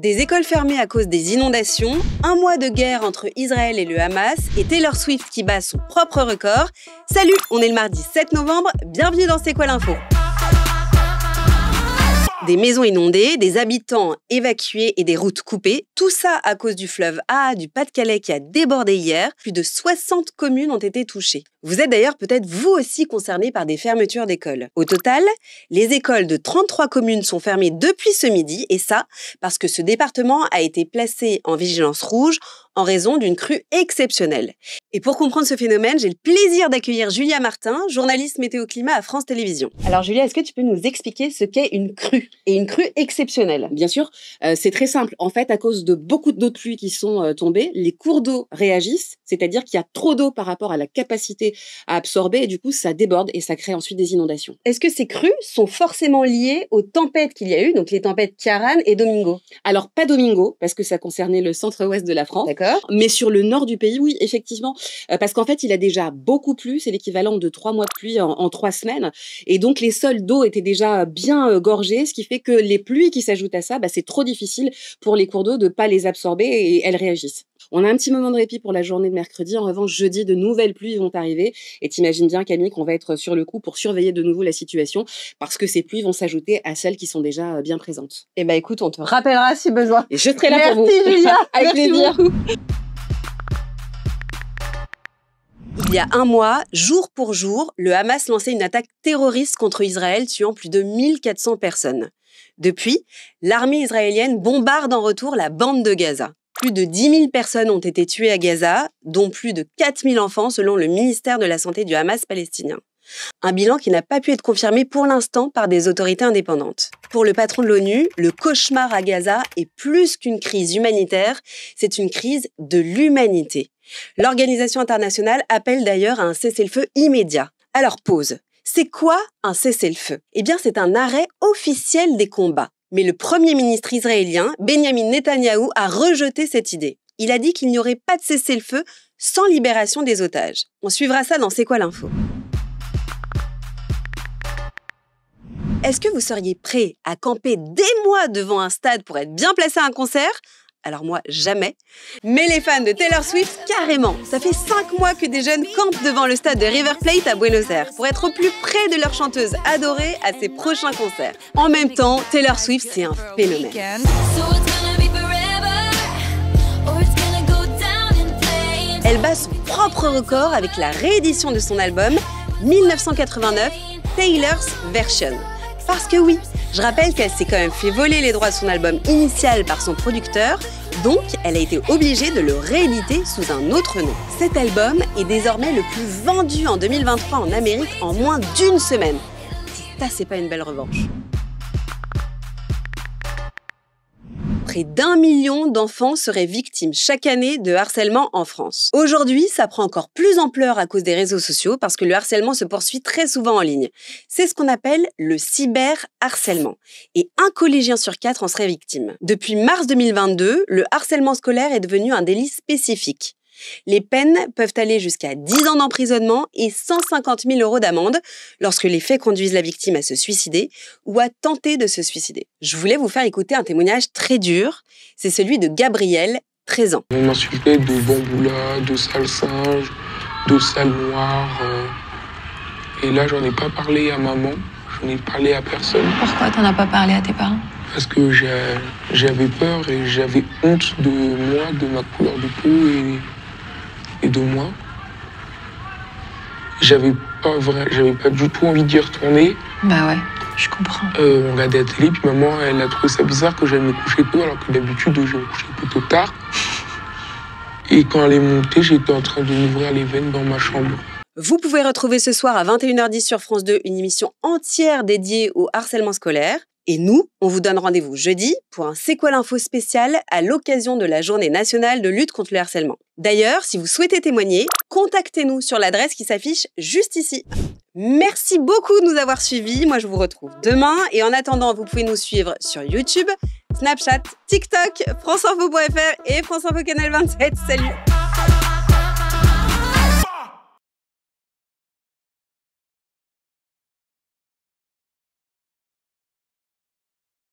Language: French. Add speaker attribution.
Speaker 1: Des écoles fermées à cause des inondations, un mois de guerre entre Israël et le Hamas et Taylor Swift qui bat son propre record. Salut, on est le mardi 7 novembre, bienvenue dans C'est quoi l'info ? Des maisons inondées, des habitants évacués et des routes coupées. Tout ça à cause du fleuve Aa du Pas-de-Calais qui a débordé hier. Plus de 60 communes ont été touchées. Vous êtes d'ailleurs peut-être vous aussi concernés par des fermetures d'écoles. Au total, les écoles de 33 communes sont fermées depuis ce midi et ça parce que ce département a été placé en vigilance rouge en raison d'une crue exceptionnelle. Et pour comprendre ce phénomène, j'ai le plaisir d'accueillir Julia Martin, journaliste météo-climat à France Télévisions. Alors Julia, est-ce que tu peux nous expliquer ce qu'est une crue et une crue exceptionnelle?
Speaker 2: Bien sûr, c'est très simple. En fait, à cause de beaucoup d'eau de pluie qui sont tombées, les cours d'eau réagissent, c'est-à-dire qu'il y a trop d'eau par rapport à la capacité à absorber et du coup, ça déborde et ça crée ensuite des inondations.
Speaker 1: Est-ce que ces crues sont forcément liées aux tempêtes qu'il y a eu, donc les tempêtes Ciarán et Domingo?
Speaker 2: Alors, pas Domingo, parce que ça concernait le centre-ouest de la France.
Speaker 1: D'accord.
Speaker 2: Mais sur le nord du pays, oui, effectivement. Parce qu'en fait, il a déjà beaucoup plu. C'est l'équivalent de 3 mois de pluie en 3 semaines. Et donc, les sols d'eau étaient déjà bien gorgés, ce qui fait que les pluies qui s'ajoutent à ça, c'est trop difficile pour les cours d'eau de pas les absorber et elles réagissent. On a un petit moment de répit pour la journée de mercredi. En revanche, jeudi, de nouvelles pluies vont arriver. Et t'imagines bien, Camille, qu'on va être sur le coup pour surveiller de nouveau la situation parce que ces pluies vont s'ajouter à celles qui sont déjà bien présentes.
Speaker 1: Eh ben, écoute, on te rappellera si besoin.
Speaker 2: Et je serai là pour vous.
Speaker 1: Merci, Julia.
Speaker 2: Avec plaisir.
Speaker 1: Beaucoup. Il y a un mois, jour pour jour, le Hamas lançait une attaque terroriste contre Israël, tuant plus de 1400 personnes. Depuis, l'armée israélienne bombarde en retour la bande de Gaza. Plus de 10 000 personnes ont été tuées à Gaza, dont plus de 4 000 enfants selon le ministère de la Santé du Hamas palestinien. Un bilan qui n'a pas pu être confirmé pour l'instant par des autorités indépendantes. Pour le patron de l'ONU, le cauchemar à Gaza est plus qu'une crise humanitaire, c'est une crise de l'humanité. L'organisation internationale appelle d'ailleurs à un cessez-le-feu immédiat. Alors pause, c'est quoi un cessez-le-feu? Eh bien c'est un arrêt officiel des combats. Mais le Premier ministre israélien, Benjamin Netanyahou, a rejeté cette idée. Il a dit qu'il n'y aurait pas de cessez-le-feu sans libération des otages. On suivra ça dans C'est quoi l'info? Est-ce que vous seriez prêt à camper des mois devant un stade pour être bien placé à un concert? Alors moi, jamais. Mais les fans de Taylor Swift, carrément. Ça fait 5 mois que des jeunes campent devant le stade de River Plate à Buenos Aires pour être au plus près de leur chanteuse adorée à ses prochains concerts. En même temps, Taylor Swift, c'est un phénomène. Elle bat son propre record avec la réédition de son album 1989, Taylor's Version. Parce que oui, je rappelle qu'elle s'est quand même fait voler les droits de son album initial par son producteur, donc elle a été obligée de le rééditer sous un autre nom. Cet album est désormais le plus vendu en 2023 en Amérique en moins d'1 semaine. Ça, c'est pas une belle revanche. Près d'1 million d'enfants seraient victimes chaque année de harcèlement en France. Aujourd'hui, ça prend encore plus ampleur à cause des réseaux sociaux parce que le harcèlement se poursuit très souvent en ligne. C'est ce qu'on appelle le cyberharcèlement. Et un collégien sur 4 en serait victime. Depuis mars 2022, le harcèlement scolaire est devenu un délit spécifique. Les peines peuvent aller jusqu'à 10 ans d'emprisonnement et 150 000 € d'amende lorsque les faits conduisent la victime à se suicider ou à tenter de se suicider. Je voulais vous faire écouter un témoignage très dur. C'est celui de Gabriel, 13 ans.
Speaker 3: On m'insultait de bamboula, de sale singe, de sale noir. Et là, j'en ai pas parlé à maman, j'en ai parlé à personne.
Speaker 4: Pourquoi t'en as pas parlé à tes parents?
Speaker 3: Parce que j'avais peur et j'avais honte de moi, de ma couleur de peau et de moi. J'avais pas du tout envie d'y retourner.
Speaker 4: Bah ouais, je comprends.
Speaker 3: On regardait la télé, puis maman, elle a trouvé ça bizarre que j'aille me coucher tôt, alors que d'habitude, je me couchais plutôt tard. Et quand elle est montée, j'étais en train de m'ouvrir les veines dans ma chambre.
Speaker 1: Vous pouvez retrouver ce soir à 21h10 sur France 2 une émission entière dédiée au harcèlement scolaire. Et nous, on vous donne rendez-vous jeudi pour un C'est quoi l'info spécial à l'occasion de la Journée nationale de lutte contre le harcèlement. D'ailleurs, si vous souhaitez témoigner, contactez-nous sur l'adresse qui s'affiche juste ici. Merci beaucoup de nous avoir suivis. Moi, je vous retrouve demain. Et en attendant, vous pouvez nous suivre sur YouTube, Snapchat, TikTok, franceinfo.fr et France Info Canal 27. Salut!